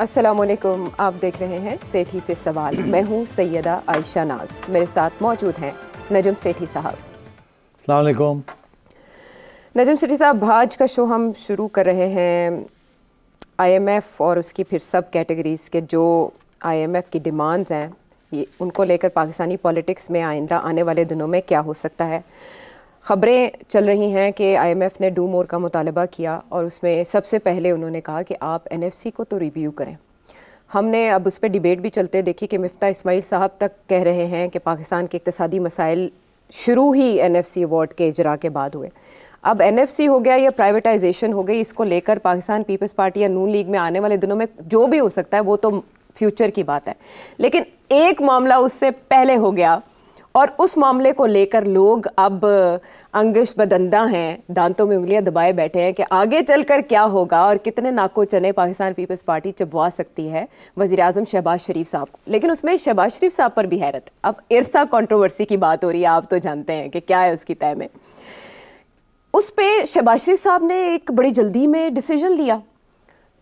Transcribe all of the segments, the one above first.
अस्सलामुअलैकुम, आप देख रहे हैं सेठी से सवाल। मैं हूं सैयदा आयशा नाज, मेरे साथ मौजूद हैं नजम सेठी साहब। अस्सलाम वालेकुम। नजम सेठी साहब, आज का शो हम शुरू कर रहे हैं IMF और उसकी फिर सब कैटेगरीज़ के जो IMF की डिमांड्स हैं, ये उनको लेकर पाकिस्तानी पॉलिटिक्स में आइंदा आने वाले दिनों में क्या हो सकता है। ख़बरें चल रही हैं कि IMF ने डू मोर का मुतालबा किया और उसमें सबसे पहले उन्होंने कहा कि आप NFC को तो रिव्यू करें। हमने अब उस पर डिबेट भी चलते देखी कि मिफ्ता इस्माइल साहब तक कह रहे हैं कि पाकिस्तान के इक़्तिसादी मसाइल शुरू ही NFC अवार्ड के इजरा के बाद हुए। अब NFC हो गया या प्राइवेटाइजेशन हो गई, इसको लेकर पाकिस्तान पीपल्स पार्टी या नून लीग में आने वाले दिनों में जो भी हो सकता है वो तो फ्यूचर की बात है, लेकिन एक मामला उससे पहले हो गया और उस मामले को लेकर लोग अब अंगश बदंदा हैं, दांतों में उंगलियां दबाए बैठे हैं कि आगे चलकर क्या होगा और कितने नाको चने पाकिस्तान पीपल्स पार्टी चबवा सकती है वज़ीर आज़म शहबाज शरीफ साहब को। लेकिन उसमें शहबाज शरीफ साहब पर भी हैरत। अब इरसा कंट्रोवर्सी की बात हो रही है, आप तो जानते हैं कि क्या है उसकी तय में। उस पे शहबाज शरीफ साहब ने एक बड़ी जल्दी में डिसीजन लिया,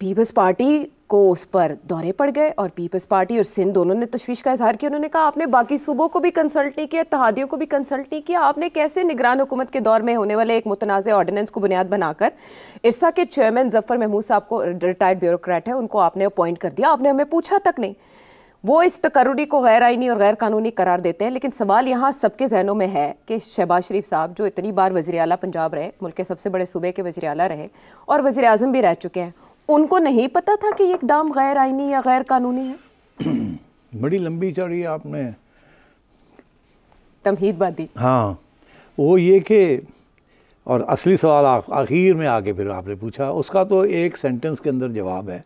पीपल्स पार्टी को उस पर दौरे पड़ गए और पीपल्स पार्टी और सिंध दोनों ने तशवीश का इजहार किया। उन्होंने कहा आपने बाकी सूबों को भी कंसल्ट नहीं किया, इत्तेहादियों को भी कंसल्ट नहीं किया, आपने कैसे निगरान हुकूमत के दौर में होने वाले एक मुतनाज़ ऑर्डिनेंस को बुनियाद बनाकर इरसा के चेयरमैन जफ़र महमूद साहब को, रिटायर्ड ब्यूरोक्रेट है, उनको आपने अपॉइंट कर दिया, आपने हमें पूछा तक नहीं। वो इस तकर्रुरी को गैर आइनी और गैर कानूनी करार देते हैं। लेकिन सवाल यहाँ सबके जहनों में है कि शहबाज शरीफ साहब जो इतनी बार वज़ीर आला पंजाब रहे, मुल्क के सबसे बड़े सूबे के वज़ीर आला रहे और वज़ीर आज़म भी रह चुके हैं, उनको नहीं पता था कि ये इक़दाम गैर आइनी या गैर कानूनी है? बड़ी लंबी चौड़ी आपने तमहीद बादी। हाँ, वो ये कि और असली सवाल आखिर में आके फिर आपने पूछा, उसका तो एक सेंटेंस के अंदर जवाब है,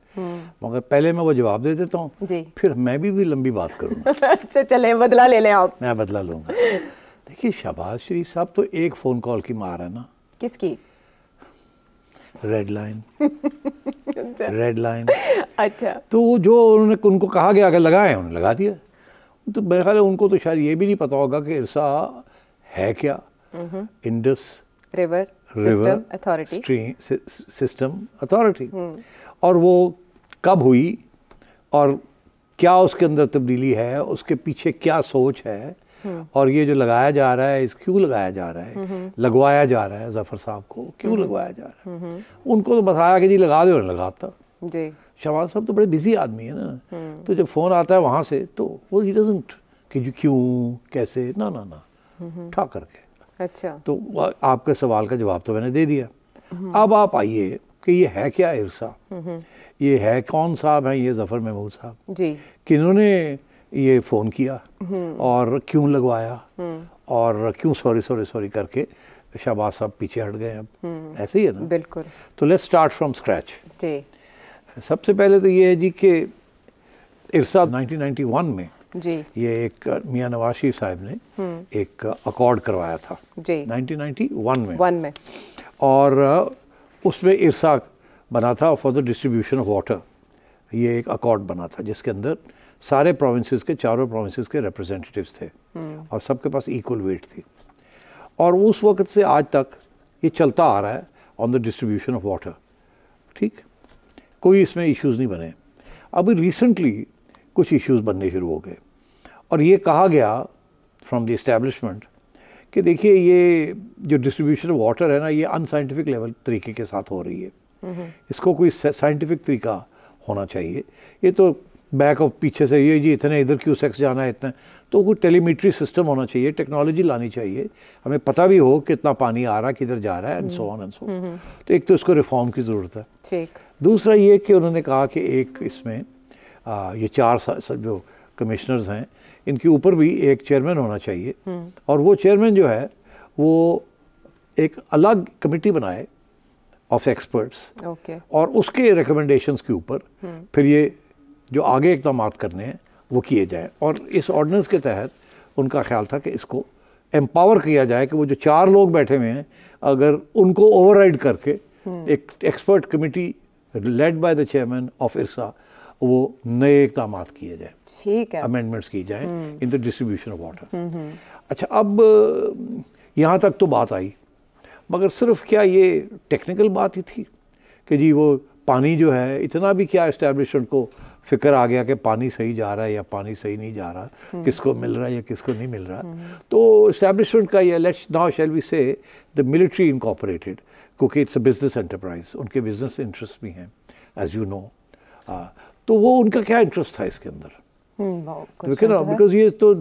मगर पहले मैं वो जवाब दे देता हूँ, फिर मैं भी लंबी बात करूँगा। अच्छा चले, बदला ले लें आप। मैं बदला लूँगा। देखिए, शहबाज शरीफ साहब तो एक फ़ोन कॉल की मार है ना। किसकी? Red line. Red line. अच्छा, तो जो उनको कहा गया अगर लगाएं, उन्होंने लगा दिया। तो मेरे ख्याल है उनको तो शायद ये भी नहीं पता होगा कि इरसा है क्या। Indus river system authority, system authority, और वो कब हुई और क्या उसके अंदर तब्दीली है, उसके पीछे क्या सोच है, और ये जो लगाया जा रहा है, क्यों लगाया जा रहा है, लगवाया जा रहा है जफ़र साहब को, क्यों लगवाया जा रहा है। उनको तो बताया कि जी लगा दो, लगाता जी। शहबाज साहब तो बड़े बिजी आदमी है ना, तो जब फ़ोन आता है वहाँ से तो वो ही डजंट कि जी क्यों कैसे, ना ना ना, ठा करके। अच्छा, तो आपके सवाल का जवाब तो मैंने दे दिया। अब आप आइए कि ये है क्या इरसा, ये है कौन साहब हैं, ये जफ़र महमूद साहब जी, किन्होंने ये फ़ोन किया और क्यों लगवाया और क्यों सॉरी करके शहबाज साहब पीछे हट गए। अब ऐसे ही है ना। बिल्कुल। तो लेट्स स्टार्ट फ्रॉम स्क्रैच जी। सबसे पहले तो ये है जी कि इरसा 1991 में जी, ये एक मियाँ नवाज शरीफ साहब ने एक अकॉर्ड करवाया था जी 1991 में और उसमें इरसा बना था for the distribution of water. ये एक अकॉर्ड बना था जिसके अंदर सारे प्रोविंसेस के, चारों प्रोविंसेस के रिप्रेजेंटेटिव्स थे और सबके पास इक्वल वेट थी। और उस वक्त से आज तक ये चलता आ रहा है on the distribution of water. ठीक, कोई इसमें इश्यूज़ नहीं बने। अभी रिसेंटली कुछ इश्यूज़ बनने शुरू हो गए और ये कहा गया फ्रॉम द इस्टेब्लिशमेंट कि देखिए ये जो डिस्ट्रीब्यूशन ऑफ वाटर है ना, ये अनसाइंटिफिक लेवल तरीके के साथ हो रही है, इसको कोई साइंटिफिक तरीका होना चाहिए। ये तो बैक ऑफ पीछे से ये जी इतने इधर क्यों सेक्स जाना है इतने, तो कोई टेलीमेट्री सिस्टम होना चाहिए, टेक्नोलॉजी लानी चाहिए, हमें पता भी हो कितना पानी आ रहा है, किधर जा रहा है, and so on and so. तो एक तो इसको रिफॉर्म की ज़रूरत है। ठीक। दूसरा ये कि उन्होंने कहा कि एक इसमें ये 4 जो कमिश्नर्स हैं इनके ऊपर भी एक चेयरमैन होना चाहिए और वो चेयरमैन जो है वो एक अलग कमेटी बनाए ऑफ एक्सपर्ट्स और उसके रिकमेंडेशंस के ऊपर फिर ये जो आगे इक़दाम करने हैं वो किए जाए। और इस ऑर्डिनेंस के तहत उनका ख्याल था कि इसको एम्पावर किया जाए कि वो जो 4 लोग बैठे हुए हैं अगर उनको ओवरराइड करके एक expert committee led by the chairman of IRSA वो नए इक़दाम किए जाए, ठीक है, अमेंडमेंट्स की जाए in the distribution of water. अच्छा, अब यहाँ तक तो बात आई, मगर सिर्फ क्या ये टेक्निकल बात ही थी कि जी वो पानी जो है, इतना भी क्या इस्टेब्लिशमेंट को फिक्र आ गया कि पानी सही जा रहा है या पानी सही नहीं जा रहा, किसको मिल रहा है या किसको नहीं मिल रहा। तो इस्टेब्लिशमेंट का ये लेट्स नाउ शैल वी से द मिलिट्री इनकॉर्पोरेटेड, क्योंकि इट्स अ बिजनेस एंटरप्राइज, उनके बिजनेस इंटरेस्ट भी हैं एज यू नो। तो वो उनका क्या इंटरेस्ट था इसके अंदर, बिकॉज ये तो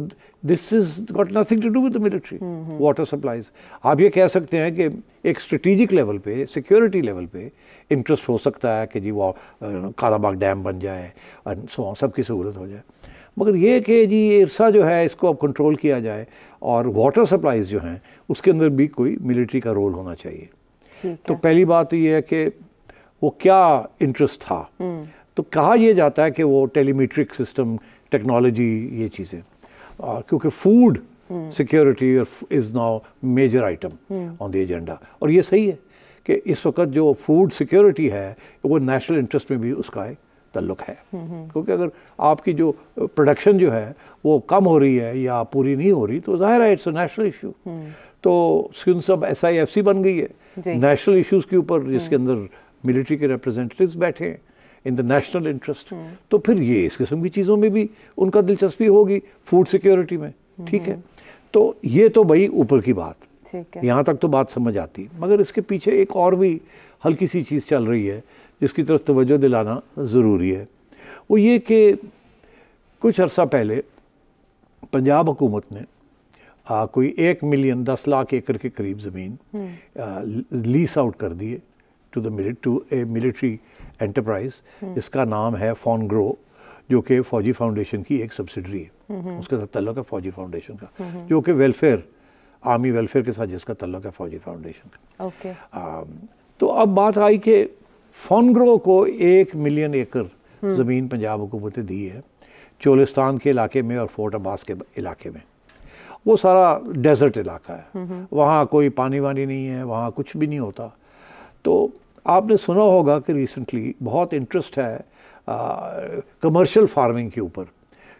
this is got nothing to do with the military water supplies. आप ये कह सकते हैं कि एक स्ट्रेटेजिक लेवल पे, सिक्योरिटी लेवल पे इंटरेस्ट हो सकता है कि जी वो कालाबाग डैम बन जाए और सो सबकी सहूलत हो जाए, मगर ये कि जी इरसा जो है इसको अब कंट्रोल किया जाए और वाटर सप्लाईज जो हैं उसके अंदर भी कोई मिलिट्री का रोल होना चाहिए। तो पहली बात तो ये है कि वो क्या इंटरेस्ट था। तो कहा यह जाता है कि वो टेलीमेट्रिक सिस्टम, टेक्नोलॉजी, ये चीज़ें, क्योंकि food security is now major item on the agenda. और ये सही है कि इस वक्त जो फूड सिक्योरिटी है वो नेशनल इंटरेस्ट में भी उसका एक ताल्लुक है, क्योंकि अगर आपकी जो प्रोडक्शन जो है वो कम हो रही है या पूरी नहीं हो रही तो ज़ाहिर है इट्स अ नेशनल इशू। तो सब SIFC बन गई है नेशनल इश्यूज़ के ऊपर, जिसके अंदर मिलिट्री के रिप्रेजेंटेटिव्स बैठे हैं इन द नेशनल इंटरेस्ट। तो फिर ये इस किस्म की चीज़ों में भी उनका दिलचस्पी होगी, फूड सिक्योरिटी में, ठीक है। तो ये तो भाई ऊपर की बात, यहाँ तक तो बात समझ आती, मगर इसके पीछे एक और भी हल्की सी चीज़ चल रही है जिसकी तरफ तवज्जो दिलाना ज़रूरी है। वो ये कि कुछ अर्सा पहले पंजाब हुकूमत ने कोई 1 मिलियन 10 लाख एकड़ के करीब ज़मीन लीज आउट कर दी है टू ए मिलिट्री एंटरप्राइज, जिसका नाम है फॉनग्रो, जो कि फौजी फाउंडेशन की एक सब्सिडरी है। उसके साथ तल्लुक़ है फौजी फाउंडेशन का, जो कि वेलफेयर, आर्मी वेलफेयर के साथ जिसका तल्लुक़ है फौजी फाउंडेशन का। तो अब बात आई कि फॉनग्रो को 1 मिलियन एकड़ ज़मीन पंजाब हुकूमत ने दी है चोलिस्तान के इलाके में और फोर्ट अब्बास के इलाके में। वो सारा डेजर्ट इलाका है, वहाँ कोई पानी वानी नहीं है, वहाँ कुछ भी नहीं होता। तो आपने सुना होगा कि रिसेंटली बहुत इंटरेस्ट है कमर्शियल फार्मिंग के ऊपर,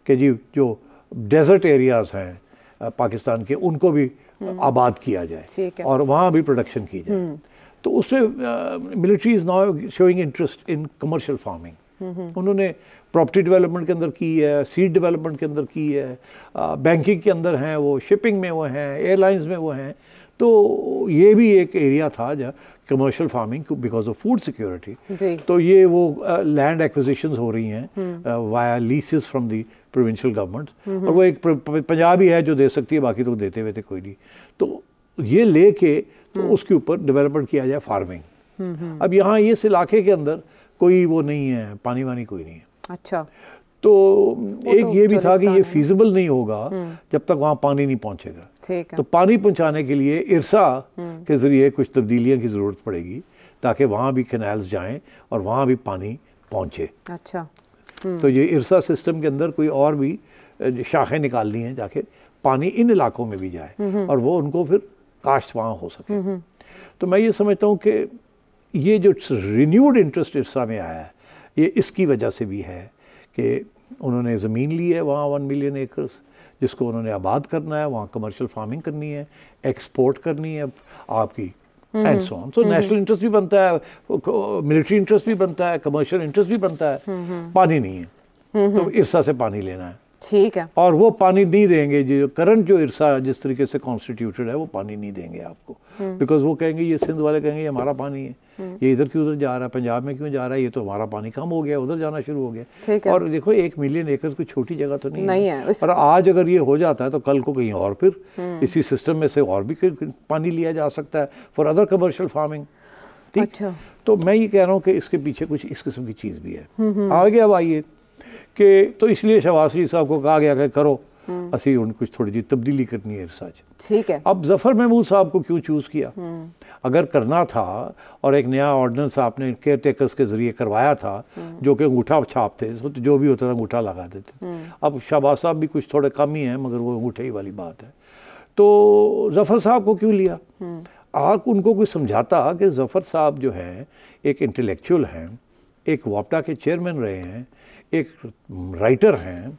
कि जी जो डेजर्ट एरियाज़ हैं पाकिस्तान के उनको भी आबाद किया जाए और वहाँ भी प्रोडक्शन की जाए। तो उसमें military is now showing interest in commercial farming. उन्होंने प्रॉपर्टी डेवलपमेंट के अंदर की है, सीड डेवलपमेंट के अंदर की है, बैंकिंग के अंदर हैं, वो शिपिंग में वो हैं, एयरलाइंस में वो हैं। तो ये भी एक एरिया था जहाँ commercial farming because of food security. तो ये वो लैंड एक्विजिशंस हो रही हैं via leases from the provincial government, और वो एक पंजाब ही है जो दे सकती है, बाकी तो देते हुए थे कोई नहीं। तो ये लेके तो उसके ऊपर डेवलपमेंट किया जाए फार्मिंग। अब यहाँ इस इलाके के अंदर कोई वो नहीं है, पानी वानी कोई नहीं है। अच्छा। तो एक ये भी था कि ये फीजिबल नहीं होगा जब तक वहाँ पानी नहीं पहुँचेगा। तो पानी पहुँचाने के लिए इरसा के ज़रिए कुछ तब्दीलियों की ज़रूरत पड़ेगी ताकि वहाँ भी कैनाल्स जाएं और वहाँ भी पानी पहुँचे। अच्छा। तो ये इरसा सिस्टम के अंदर कोई और भी शाखें निकालनी हैं जाके पानी इन इलाकों में भी जाए और वो उनको फिर काश्त वहाँ हो सके। तो मैं ये समझता हूँ कि ये जो रिन्यूड इंटरेस्ट इरसा में आया है ये इसकी वजह से भी है कि उन्होंने ज़मीन ली है वहाँ 1 मिलियन एकर्स, जिसको उन्होंने आबाद करना है, वहाँ कमर्शियल फार्मिंग करनी है, एक्सपोर्ट करनी है आपकी, and so on. So national interest भी बनता है, मिलिट्री इंटरेस्ट भी बनता है, कमर्शियल इंटरेस्ट भी बनता है। पानी नहीं है तो इरसा से पानी लेना है, ठीक है। और वो पानी नहीं देंगे, जो करंट जो इरसा जिस तरीके से कॉन्स्टिट्यूटेड है वो पानी नहीं देंगे आपको, बिकॉज वो कहेंगे, ये सिंध वाले कहेंगे ये हमारा पानी है, ये इधर क्यों उधर जा रहा है, पंजाब में क्यों जा रहा है, ये तो हमारा पानी कम हो गया, उधर जाना शुरू हो गया। और देखो 1 मिलियन एकड़ कोई छोटी जगह तो नहीं है। और आज अगर ये हो जाता है तो कल को कहीं और फिर इसी सिस्टम में से और भी पानी लिया जा सकता है फॉर अदर कमर्शियल फार्मिंग। ठीक। तो मैं ये कह रहा हूँ कि इसके पीछे कुछ इस किस्म की चीज़ भी है। आगे अब आइए कि तो इसलिए शहबाज शरीफ साहब को कहा गया कि करो, असी उन कुछ थोड़ी जी तब्दीली करनी है इरसा। ठीक है। अब जफ़र महमूद साहब को क्यों चूज़ किया? अगर करना था और एक नया ऑर्डिनेंस आपने केयर टेकर्स के ज़रिए करवाया था जो कि अंगूठा छापते, तो जो भी होता था अंगूठा लगा देते। अब शहबाज साहब भी कुछ थोड़े कम ही हैं मगर वो अंगूठे ही वाली बात है। तो जफ़र साहब को क्यों लिया? आप उनको कोई समझाता कि जफ़र साहब जो हैं एक इंटेलेक्चुअल हैं, एक वापडा के चेयरमैन रहे हैं, एक राइटर हैं,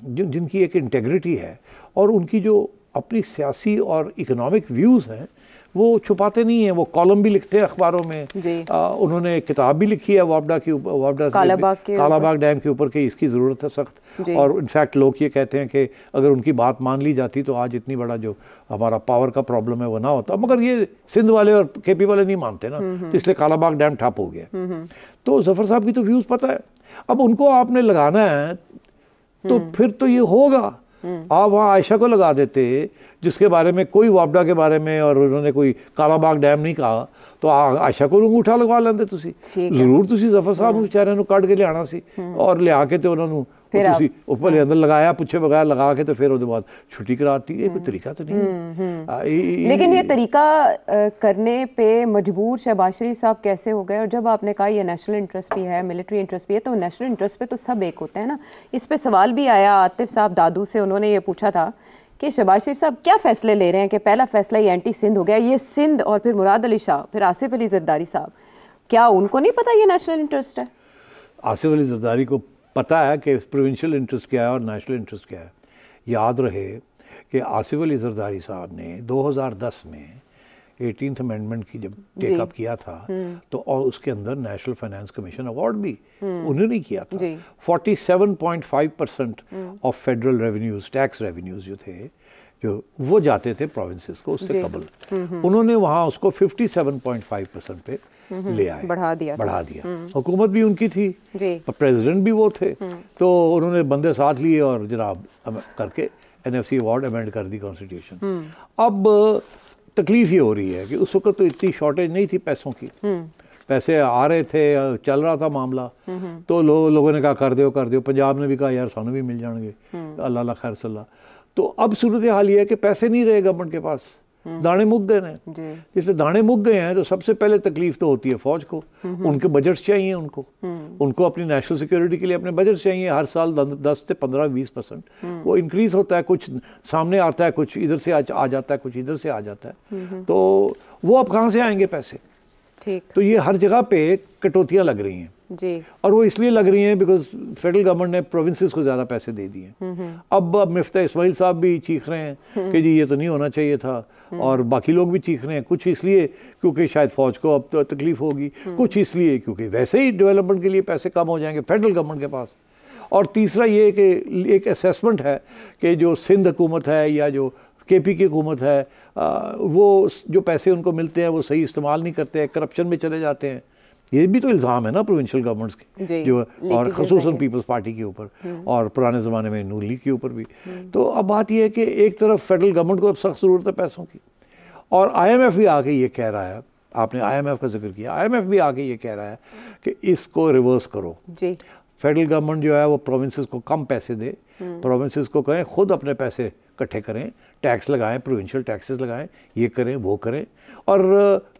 जिनकी एक इंटेग्रिटी है और उनकी जो अपनी सियासी और इकोनॉमिक व्यूज़ हैं वो छुपाते नहीं हैं, वो कॉलम भी लिखते हैं अखबारों में। उन्होंने किताब भी लिखी है वापडा के ऊपर, वापडा कालाबाग डैम के ऊपर कि इसकी ज़रूरत है सख्त। और इनफैक्ट लोग ये कहते हैं कि अगर उनकी बात मान ली जाती तो आज इतनी बड़ा जो हमारा पावर का प्रॉब्लम है वो ना होता, मगर ये सिंध वाले और केपी वाले नहीं मानते ना, तो इसलिए कालाबाग डैम ठप हो गया। तो जफर साहब की तो व्यूज़ पता है, अब उनको आपने लगाना है तो फिर तो ये होगा। आप वहाँ आयशा को लगा देते जिसके बारे में कोई वापडा के बारे में और उन्होंने कोई कालाबाग डैम नहीं कहा, तो आयशा को अंगूठा लगवा लेंदे तुसी। जरूर तुसी जफर साहब बेचारे कट के लिया सी और लिया के तो उन्होंने ऊपर अंदर लगाया, पुछे बगैर लगा के तो फिर उसके बाद छुट्टी कराती। ये कोई तरीका तो नहीं। लेकिन ये तरीका करने पे मजबूर शहबाज शरीफ साहब कैसे हो गए? और जब आपने कहा ये नेशनल इंटरेस्ट भी है, मिलिट्री इंटरेस्ट भी है, तो नेशनल इंटरेस्ट पे तो सब एक होते हैं ना। इस पे सवाल भी आया आतिफ साहब दादू से, उन्होंने ये पूछा था कि शहबाज शरीफ साहब क्या फैसले ले रहे हैं कि पहला फैसला ये एंटी सिंध हो गया, ये सिंध और फिर मुराद अली शाह, फिर आसिफ अली जरदारी साहब, क्या उनको नहीं पता ये नेशनल इंटरेस्ट है? आसिफ अली जरदारी को पता है कि प्रोविंशियल इंटरेस्ट क्या है और नेशनल इंटरेस्ट क्या है। याद रहे कि आसिफ अली जरदारी साहब ने 2010 में 18th अमेंडमेंट की जब टेकअप किया था तो और उसके अंदर नेशनल फाइनेंस कमीशन अवार्ड भी उन्होंने किया था। 47.5% of federal revenues, tax revenues जो थे, जो वो जाते थे प्रोविंसेस को, उससे कबल उन्होंने वहाँ उसको 57.5% पे ले आए, बढ़ा दिया। हुकूमत भी उनकी थी, प्रेसिडेंट भी वो थे, तो उन्होंने बंदे साथ लिए और जनाब करके एनएफसी अवार्ड अमेंड कर दी कॉन्स्टिट्यूशन। अब तकलीफ ये हो रही है कि उस वक्त तो इतनी शॉर्टेज नहीं थी पैसों की, पैसे आ रहे थे, चल रहा था मामला, तो लोगों ने कहा कर दो। पंजाब ने भी कहा यार सानू भी मिल जाएंगे, अल्लाह खैर सल्ला। तो अब सूरत हाल ये है कि पैसे नहीं रहे गवर्नमेंट के पास, दाने मुक गए हैं। जिससे दाने मुक गए हैं तो सबसे पहले तकलीफ तो होती है फौज को, उनके बजट्स चाहिए, उनको अपनी नेशनल सिक्योरिटी के लिए अपने बजट चाहिए। हर साल 10 से 15-20% वो इंक्रीज होता है, कुछ सामने आता है, कुछ इधर से आ जाता है, कुछ इधर से आ जाता है, तो वो अब कहाँ से आएंगे पैसे? ठीक। तो ये हर जगह पे कटौतियाँ लग रही हैं जी, और वो इसलिए लग रही हैं बिकॉज फेडरल गवर्नमेंट ने प्रोविंसेस को ज़्यादा पैसे दे दिए। अब मिफ्ता इस्माइल साहब भी चीख रहे हैं कि जी ये तो नहीं होना चाहिए था, और बाकी लोग भी चीख रहे हैं, कुछ इसलिए क्योंकि शायद फौज को अब तो तकलीफ होगी, कुछ इसलिए क्योंकि वैसे ही डेवलपमेंट के लिए पैसे कम हो जाएंगे फेडरल गवर्नमेंट के पास। और तीसरा ये कि एक असेसमेंट है कि जो सिंध हुकूमत है या जो केपी की हुकूमत है, वो जो पैसे उनको मिलते हैं वो सही इस्तेमाल नहीं करते हैं, करप्शन में चले जाते हैं। ये भी तो इल्ज़ाम है ना प्रोविंशियल गवर्नमेंट्स के जो, और ख़ुसूसन पीपल्स पार्टी के ऊपर और पुराने ज़माने में नून लीग के ऊपर भी। तो अब बात यह है कि एक तरफ फेडरल गवर्नमेंट को अब सख्त ज़रूरत है पैसों की, और IMF भी आके ये कह रहा है, आपने IMF का जिक्र किया, IMF भी आके ये कह रहा है कि इसको रिवर्स करो जी। फेडरल गवर्नमेंट जो है वो प्रोविंसेस को कम पैसे दे, प्रोविंसेस को कहें खुद अपने पैसे इकट्ठे करें, टैक्स लगाएं, प्रोविंशियल टैक्सेस लगाएं, ये करें वो करें, और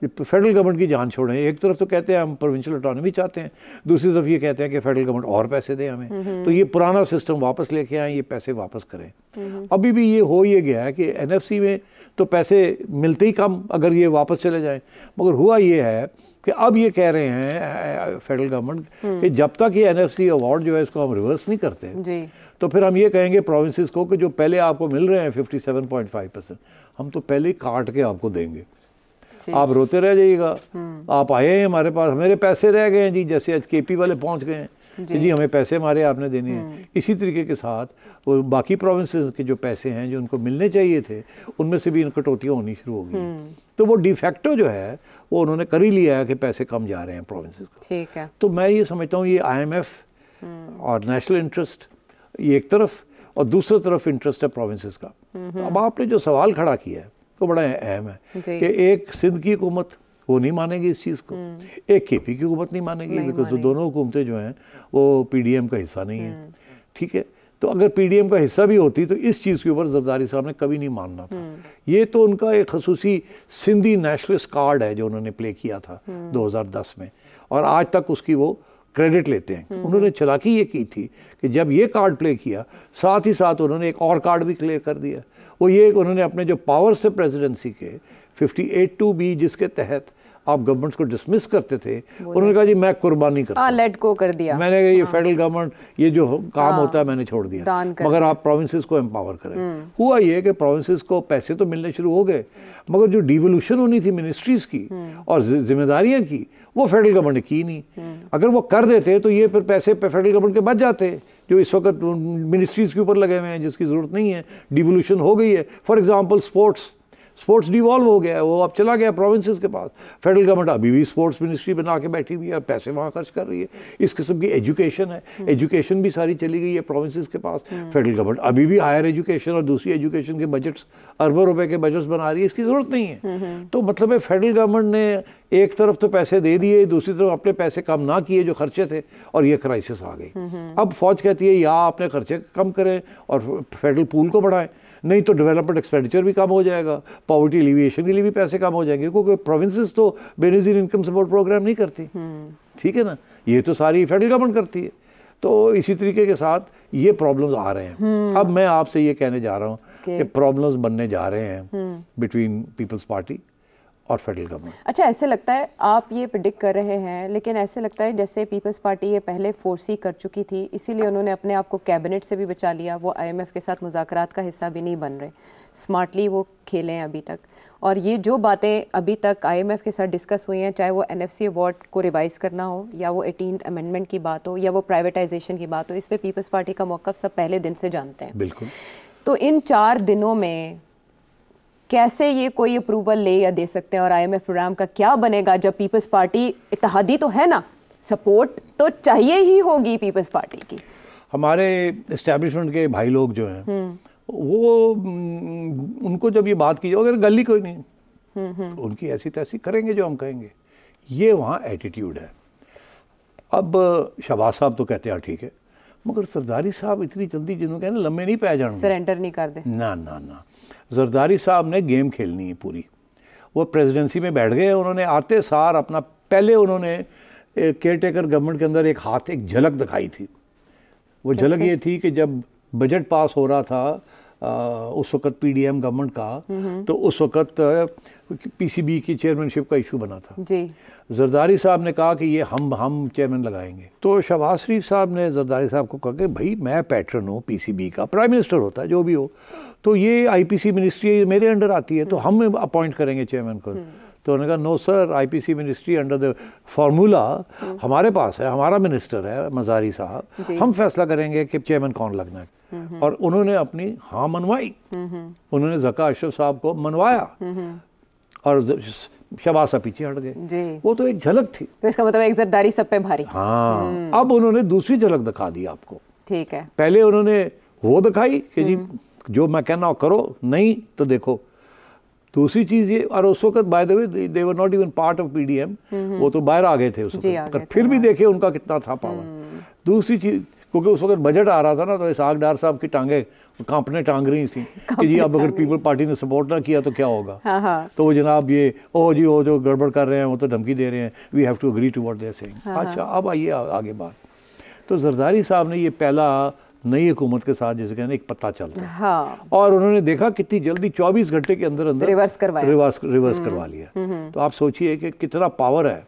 फेडरल गवर्नमेंट की जान छोड़ें। एक तरफ तो कहते हैं हम प्रोविंशियल ऑटोनॉमी चाहते हैं, दूसरी तरफ ये कहते हैं कि फेडरल गवर्नमेंट और पैसे दें हमें, तो ये पुराना सिस्टम वापस लेके आएँ, ये पैसे वापस करें। अभी भी ये हो ये गया है कि NFC में तो पैसे मिलते ही कम अगर ये वापस चले जाएँ, मगर हुआ ये है कि अब ये कह रहे हैं फेडरल गवर्नमेंट कि जब तक ये NFC अवार्ड जो है इसको हम रिवर्स नहीं करते जी, तो फिर हम ये कहेंगे प्रोविंसेस को कि जो पहले आपको मिल रहे हैं 57.5%, हम तो पहले ही काट के आपको देंगे, आप रोते रह जाइएगा। आप आए हैं हमारे पास, मेरे पैसे रह गए हैं जी, जैसे आज KP वाले पहुंच गए हैं जी हमें पैसे हमारे आपने देने हैं। इसी तरीके के साथ वो बाकी प्रोविंसेस के जो पैसे हैं जो उनको मिलने चाहिए थे, उनमें से भी इन कटौतियाँ होनी शुरू हो गई। तो वो डिफैक्टो जो है वो उन्होंने कर ही लिया है कि पैसे कम जा रहे हैं प्रोविंसेस को। ठीक है, तो मैं ये समझता हूँ ये IMF और नेशनल इंटरेस्ट ये एक तरफ, और दूसरी तरफ इंटरेस्ट है प्रोविंसेस का। तो अब आपने जो सवाल खड़ा किया है तो बड़ा अहम है कि एक सिंध की हुकूमत वो नहीं मानेगी इस चीज़ को, एक KP की हुकूमत नहीं मानेगी, बिकॉज दोनों हुकूमतें जो हैं वो PDM का हिस्सा नहीं है। ठीक है, तो अगर PDM का हिस्सा भी होती तो इस चीज़ के ऊपर जरदारी साहब ने कभी नहीं मानना था। ये तो उनका एक खसूसी सिंधी नेशनलिस्ट कार्ड है जो उन्होंने प्ले किया था 2010 में, और आज तक उसकी वो क्रेडिट लेते हैं। उन्होंने चालाकी ये की थी कि जब ये कार्ड प्ले किया, साथ ही साथ उन्होंने एक और कार्ड भी क्लियर कर दिया। वो ये उन्होंने अपने जो पावर से प्रेसिडेंसी के 58(2)B जिसके तहत आप गवर्नमेंट्स को डिसमिस करते थे, उन्होंने कहा जी मैं कुर्बानी करता हूं, लेट गो कर दिया, मैंने कहा ये फेडरल गवर्नमेंट ये जो काम होता है मैंने छोड़ दिया, मगर आप प्रोविंसेस को एम्पावर करें। हुआ ये कि प्रोविंसेस को पैसे तो मिलने शुरू हो गए, मगर जो डिवोल्यूशन होनी थी मिनिस्ट्रीज की और जिम्मेदारियां की, वो फेडरल गवर्नमेंट ने की नहीं। अगर वो कर देते तो ये फिर पैसे फेडरल गवर्नमेंट के बच जाते जो इस वक्त मिनिस्ट्रीज के ऊपर लगे हुए हैं, जिसकी ज़रूरत नहीं है। डिवोल्यूशन हो गई है। फॉर एग्जांपल स्पोर्ट्स डिवॉल्व हो गया है, वो अब चला गया प्रोविंसेस के पास। फेडरल गवर्नमेंट अभी भी स्पोर्ट्स मिनिस्ट्री बना के बैठी हुई है, पैसे वहाँ खर्च कर रही है। इस किस्म की एजुकेशन है, एजुकेशन भी सारी चली गई है प्रोविंसेस के पास। फेडरल गवर्नमेंट अभी भी हायर एजुकेशन और दूसरी एजुकेशन के बजट्स, अरबों रुपए के बजट्स बना रही है, इसकी ज़रूरत नहीं है। तो मतलब है फेडरल गवर्नमेंट ने एक तरफ तो पैसे दे दिए, दूसरी तरफ अपने पैसे कम ना किए जो खर्चे थे, और ये क्राइसिस आ गई। अब फौज कहती है या अपने खर्चे कम करें और फेडरल पूल को बढ़ाएं, नहीं तो डेवलपमेंट एक्सपेंडिचर भी कम हो जाएगा, पॉवर्टी एलिविएशन के लिए भी पैसे कम हो जाएंगे, क्योंकि प्रोविंसेस तो बेनज़ीर इनकम सपोर्ट प्रोग्राम नहीं करती। ठीक है ना, ये तो सारी फेडरल गवर्नमेंट करती है। तो इसी तरीके के साथ ये प्रॉब्लम्स आ रहे हैं। अब मैं आपसे ये कहने जा रहा हूँ कि प्रॉब्लम्स बनने जा रहे हैं बिटवीन पीपल्स पार्टी और फेडरल गवर्नमेंट। अच्छा, ऐसे लगता है आप ये प्रिडिक्ट कर रहे हैं, लेकिन ऐसे लगता है जैसे पीपल्स पार्टी ये पहले फोर्सी कर चुकी थी, इसीलिए उन्होंने अपने आप को कैबिनेट से भी बचा लिया। वो IMF के साथ मुज़ाकरात का हिस्सा भी नहीं बन रहे, स्मार्टली वो खेले हैं अभी तक। और ये जो बातें अभी तक IMF के साथ डिस्कस हुई हैं, चाहे वो NFC अवार्ड को रिवाइज़ करना हो, या वो 18th अमेंडमेंट की बात हो, या वो प्राइवेटाइजेशन की बात हो, इस पर पीपल्स पार्टी का मौक़िफ़ सब पहले दिन से जानते हैं। बिल्कुल। तो इन 4 दिनों में कैसे ये कोई अप्रूवल ले या दे सकते हैं, और IMF प्रोग्राम का क्या बनेगा जब पीपल्स पार्टी इत्तेहादी तो है ना, सपोर्ट तो चाहिए ही होगी पीपल्स पार्टी की। हमारे इस्टेब्लिशमेंट के भाई लोग जो हैं वो उनको जब ये बात की जाए, अगर गली कोई नहीं, तो उनकी ऐसी तैसी करेंगे जो हम कहेंगे, ये वहाँ एटीट्यूड है। अब शहबाज साहब तो कहते हैं ठीक है, मगर सरदारी साहब इतनी जल्दी जिन्होंने कहना लम्बे नहीं पै जाएंगे, सरेंडर नहीं कर दे, ना ना ना। जरदारी साहब ने गेम खेलनी है पूरी। वो प्रेसिडेंसी में बैठ गए, उन्होंने आते सार अपना पहले उन्होंने केयर टेकर गवर्नमेंट के अंदर एक झलक दिखाई थी। वो झलक ये थी कि जब बजट पास हो रहा था उस वक्त PDM गवर्नमेंट का, तो उस वक्त PCB की चेयरमैनशिप का इशू बना था जी। जरदारी साहब ने कहा कि ये हम चेयरमैन लगाएंगे। तो शहबाज शरीफ साहब ने जरदारी साहब को कहा कि भाई मैं पैटर्न हूँ PCB का, प्राइम मिनिस्टर होता है जो भी हो, तो ये IPC मिनिस्ट्री मेरे अंडर आती है, तो हम अपॉइंट करेंगे चेयरमैन को। तो उन्होंने कहा no sir, IPC ministry under the formula हमारे पास है, हमारा मिनिस्टर है मजारी साहब, हम फैसला करेंगे कि चेयरमैन कौन लगना है। और उन्होंने अपनी हाँ मनवाई, उन्होंने ज़का अशरफ साहब को मनवाया, और शहबाज साहब पीछे हट गए। वो तो एक झलक थी। तो इसका मतलब एक जरदारी सब पे भारी। हाँ, अब उन्होंने दूसरी झलक दिखा दी आपको। ठीक है, पहले उन्होंने वो दिखाई कि जी जो मैं कहना करो, नहीं तो देखो। दूसरी चीज़ ये, और उस वक्त by the way they were not even part of PDM, वो तो बाहर आ गए थे उस वक्त, फिर भी देखे उनका कितना था पावर। दूसरी चीज़, क्योंकि उस वक्त बजट आ रहा था ना, तो इसहाक डार साहब की टांगे कांपने टांग रही थी कि जी अब अगर पीपल पार्टी ने सपोर्ट ना किया तो क्या होगा। तो वो जनाब ये वो जो गड़बड़ कर रहे हैं वो तो धमकी दे रहे हैं, we have to agree to what they are saying. अच्छा, अब आइए आगे बात। तो जरदारी साहब ने ये पहला नई हुकूमत के साथ जैसे कहना एक पत्ता चलता है, हाँ। और उन्होंने देखा कितनी जल्दी 24 घंटे के अंदर रिवर्स करवा लिया। तो आप सोचिए कि कितना पावर है।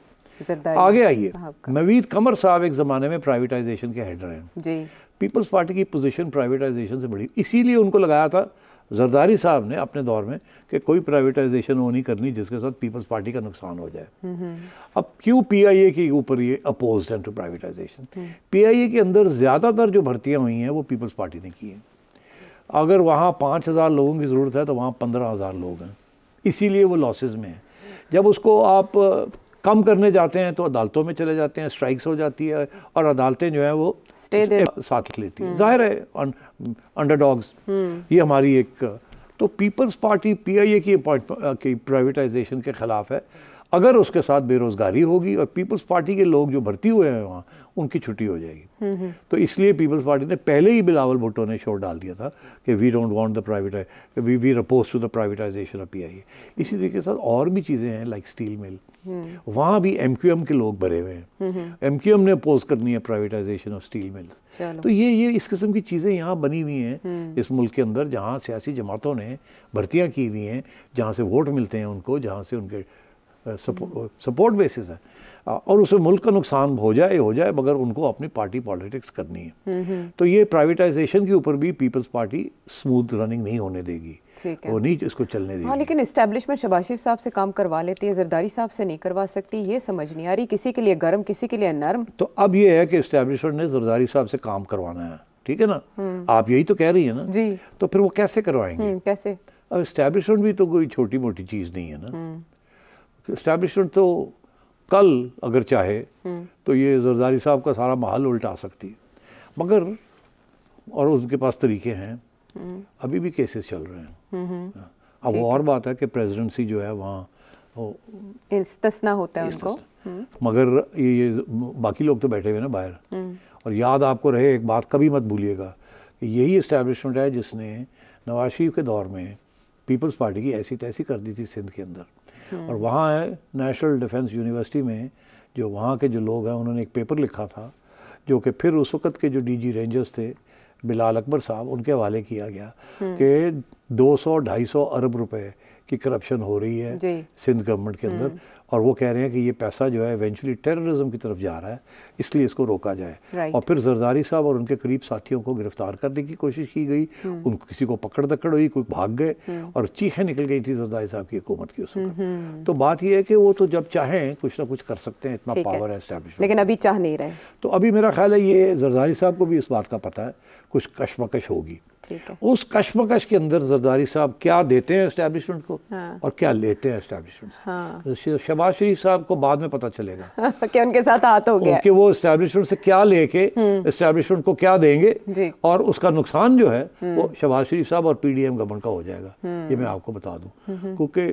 आगे आइए, नवीद कमर साहब एक ज़माने में प्राइवेटाइजेशन के हेड रहे। पीपल्स पार्टी की पोजीशन प्राइवेटाइजेशन से बड़ी, इसीलिए उनको लगाया था जरदारी साहब ने अपने दौर में कि कोई प्राइवेटाइजेशन वो नहीं करनी जिसके साथ पीपल्स पार्टी का नुकसान हो जाए। अब क्यों PIA के ऊपर ये अपोज्ड है टू प्राइवेटाइजेशन? PIA के अंदर ज़्यादातर जो भर्तियाँ हुई हैं वो पीपल्स पार्टी ने की हैं। अगर वहाँ 5,000 लोगों की ज़रूरत है तो वहाँ 15,000 लोग हैं, इसीलिए वो लॉसेस में है। जब उसको आप कम करने जाते हैं तो अदालतों में चले जाते हैं, स्ट्राइक्स हो जाती है, और अदालतें जो है वो साथ लेती है। जाहिर है अंडरडॉग्स, ये हमारी एक। तो पीपल्स पार्टी PIA की प्राइवेटाइजेशन के ख़िलाफ़ है। अगर उसके साथ बेरोज़गारी होगी और पीपल्स पार्टी के लोग जो भर्ती हुए हैं वहाँ, उनकी छुट्टी हो जाएगी। तो इसलिए पीपल्स पार्टी ने पहले ही बिलावल भुट्टो ने शोर डाल दिया था कि we don't want the we oppose to the privatisation of PIA। इसी तरीके के साथ और भी चीज़ें हैं लाइक स्टील मिल, वहाँ भी MQM के लोग भरे हुए हैं। MQM ने अपोज करनी है प्राइवेटाइजेशन ऑफ स्टील मिल्स। तो ये इस किस्म की चीज़ें यहाँ बनी हुई हैं इस मुल्क के अंदर, जहाँ सियासी जमातों ने भर्तियाँ की हुई हैं, जहाँ से वोट मिलते हैं उनको, जहाँ से उनके सपोर्ट बेसिस है, और उसमें मुल्क का नुकसान हो जाए मगर उनको अपनी पार्टी पॉलिटिक्स करनी है। तो ये प्राइवेटाइजेशन के ऊपर भी पीपल्स पार्टी स्मूथ रनिंग नहीं होने देगी, वो नहीं इसको चलने देगी। हाँ, लेकिन इस्टेब्लिशमेंट शहबाज शरीफ साहब से काम करवा लेती है, जरदारी साहब से नहीं करवा सकती, ये समझ नहीं आ रही, किसी के लिए गर्म किसी के लिए नरम। तो अब ये है कि इस्टेब्लिशमेंट ने जरदारी साहब से काम करवाना है, ठीक है ना, आप यही तो कह रही है ना जी, तो फिर वो कैसे करवाएंगे, कैसे? अब इस्टेब्लिशमेंट भी तो कोई छोटी मोटी चीज़ नहीं है ना, इस्टेब्लिशमेंट तो कल अगर चाहे तो ये जरदारी साहब का सारा महल उल्टा सकती है, मगर और उनके पास तरीके हैं, अभी भी केसेस चल रहे हैं। अब वो और बात है कि प्रेसिडेंसी जो है वहाँ इस्तिस्ना होता है उनको, मगर ये बाकी लोग तो बैठे हुए ना बाहर। और याद आपको रहे, एक बात कभी मत भूलिएगा कि यही इस्टेब्लिशमेंट है जिसने नवाज शरीफ के दौर में पीपल्स पार्टी की ऐसी तैसी कर दी थी सिंध के अंदर। और वहाँ है नेशनल डिफेंस यूनिवर्सिटी में जो वहाँ के जो लोग हैं उन्होंने एक पेपर लिखा था जो कि फिर उस वक़्त के जो डीजी रेंजर्स थे बिलाल अकबर साहब, उनके हवाले किया गया कि 200-250 अरब रुपए की करप्शन हो रही है सिंध गवर्नमेंट के अंदर, और वो कह रहे हैं कि ये पैसा जो है इवेंचुअली टेररिज्म की तरफ जा रहा है, इसलिए इसको रोका जाए। और फिर जरदारी साहब और उनके करीब साथियों को गिरफ्तार करने की कोशिश की गई, उनको किसी को पकड़ दकड़ हुई, कोई भाग गए और चीखें निकल गई थी जरदारी साहब की हुकूमत की उस वक्त। तो बात यह है कि वो तो जब चाहें कुछ ना कुछ कर सकते हैं, इतना पावर है एस्टैब्लिशमेंट, लेकिन अभी चाह नहीं रहे। तो अभी मेरा ख्याल है ये जरदारी साहब को भी इस बात का पता है कुछ कशमकश होगी। उस कशमकश के अंदर जरदारी साहब क्या देते हैं एस्टैब्लिशमेंट को और क्या लेते हैं एस्टैब्लिशमेंट से। शहबाज शरीफ साहब को बाद में पता चलेगा कि उनके साथ हाथ हो गया कि वो एस्टैब्लिशमेंट से क्या लेके एस्टैब्लिशमेंट को क्या देंगे, और उसका नुकसान जो है वो शहबाज शरीफ साहब और पीडीएम गवर्नमेंट का हो जाएगा। ये मैं आपको बता दूं, क्योंकि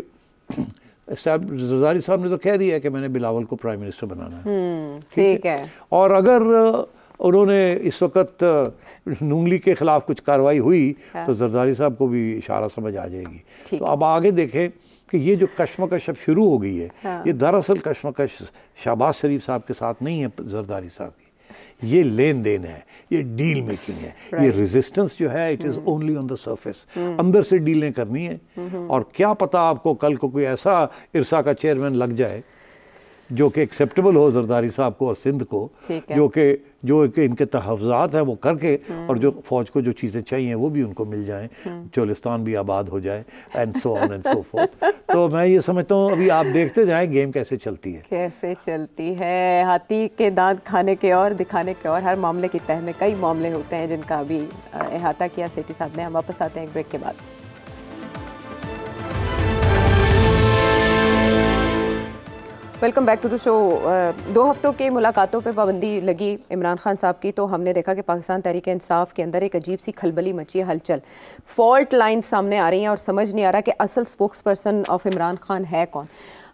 जरदारी साहब ने तो कह दिया है कि मैंने बिलावल को प्राइम मिनिस्टर बनाना है, ठीक है। और अगर उन्होंने इस वक्त नून लीग के खिलाफ कुछ कार्रवाई हुई तो जरदारी साहब को भी इशारा समझ आ जाएगी। तो अब आगे देखें कि ये जो कशमकश अब शुरू हो गई है, ये दरअसल कशमकश शहबाज शरीफ साहब के साथ नहीं है, जरदारी साहब की ये लेन देन है, ये डील मेकिंग है, ये रेजिस्टेंस जो है it is only on the surface, अंदर से डीलें करनी है। और क्या पता आपको कल को कोई ऐसा इरसा का चेयरमैन लग जाए जो कि एक्सेप्टेबल हो जरदारी साहब को और सिंध को, जो कि इनके तहफ़्ज़ात हैं वो करके, और जो फ़ौज को जो चीज़ें चाहिए वो भी उनको मिल जाएं, चोलिस्तान भी आबाद हो जाए, and so on and so fourth. तो मैं ये समझता हूँ अभी आप देखते जाएं गेम कैसे चलती है, हाथी के दांत खाने के और दिखाने के और, हर मामले की तह में कई मामले होते हैं जिनका अभी अहाता किया सेठी साहब ने। हम वापस आते हैं एक ब्रेक के बाद। Welcome back to the show. 2 हफ्तों के मुलाकातों पे पाबंदी लगी इमरान खान साहब की, तो हमने देखा कि पाकिस्तान तहरीक इंसाफ के अंदर एक अजीब सी खलबली मची है, हलचल, फॉल्ट लाइन सामने आ रही हैं और समझ नहीं आ रहा कि असल spokes person of Imran Khan है कौन।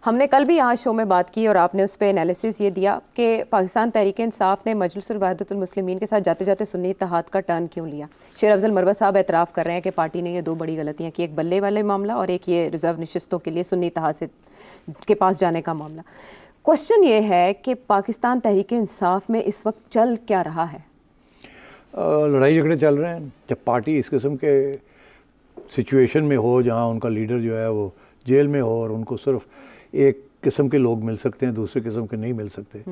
हमने कल भी यहाँ शो में बात की और आपने उस पर एनालिसिस ये दिया कि पाकिस्तान तहरीक इंसाफ ने मजलिस वहदतुल मुस्लिमीन के साथ जाते जाते सुन्नी इत्तेहाद का टर्न क्यों लिया। शेर अफजल मरवत साहब एतराफ़ कर रहे हैं कि पार्टी ने ये 2 बड़ी गलतियाँ की, एक बल्ले वाले मामला और एक ये रिजर्व नशिस्तों के लिए सुन्नी इत्तेहाद से के पास जाने का मामला। क्वेश्चन ये है कि पाकिस्तान तहरीक इंसाफ में इस वक्त चल क्या रहा है? लड़ाई झगड़े चल रहे हैं। जब पार्टी इस किस्म के सिचुएशन में हो जहाँ उनका लीडर जो है वो जेल में हो और उनको सिर्फ एक किस्म के लोग मिल सकते हैं, दूसरे किस्म के नहीं मिल सकते।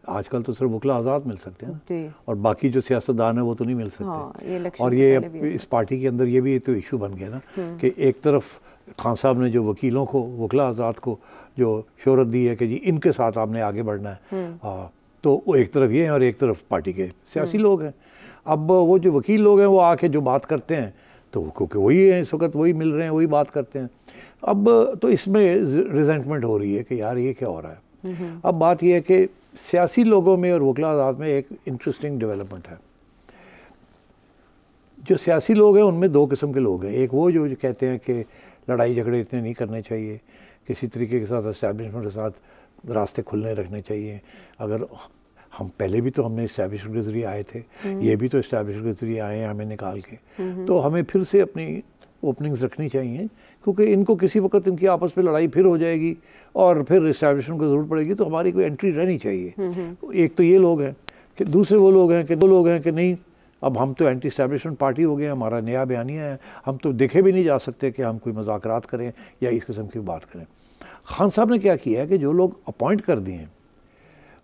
आजकल तो सिर्फ वकला आज़ाद मिल सकते हैं और बाकी जो सियासतदान है वो तो नहीं मिल सकते। और ये इस पार्टी के अंदर ये भी तो इशू बन गया ना कि एक तरफ खान साहब ने जो वकीलों को, वकला आज़ाद को जो शोहरत दी है कि जी इनके साथ आपने आगे बढ़ना है, तो वो एक तरफ ये है और एक तरफ पार्टी के सियासी लोग हैं। अब वो जो वकील लोग हैं वो आके जो बात करते हैं तो क्योंकि वही है इस वक्त, वही मिल रहे हैं, वही बात करते हैं। अब तो इसमें रिजेंटमेंट हो रही है कि यार ये क्या हो रहा है। अब बात ये है कि सियासी लोगों में और वकला आज़ाद में एक इंटरेस्टिंग डेवलपमेंट है। जो सियासी लोग हैं उनमें 2 किस्म के लोग हैं। एक वो जो कहते हैं कि लड़ाई झगड़े इतने नहीं करने चाहिए, किसी तरीके के साथ एस्टैब्लिशमेंट के साथ रास्ते खुलने रखने चाहिए। अगर हम पहले भी तो हमने इस्टेब्लिशमेंट के ज़रिए आए थे, ये भी तो इस्टेब्लिशमेंट के ज़रिए आए हैं हमें निकाल के, तो हमें फिर से अपनी ओपनिंग्स रखनी चाहिए, क्योंकि इनको किसी वक्त इनकी आपस में लड़ाई फिर हो जाएगी और फिर इस्टेब्लिशमेंट को ज़रूरत पड़ेगी, तो हमारी कोई एंट्री रहनी चाहिए। एक तो ये लोग हैं कि दूसरे वो लोग हैं कि 2 लोग हैं कि नहीं अब हम तो एंटी इस्टेब्लिशमेंट पार्टी हो गए, हमारा नया बयानिया है, हम तो देखे भी नहीं जा सकते कि हम कोई मुज़ाकरात करें या इस किस्म की बात करें। खान साहब ने क्या किया है कि जो लोग अपॉइंट कर दिए हैं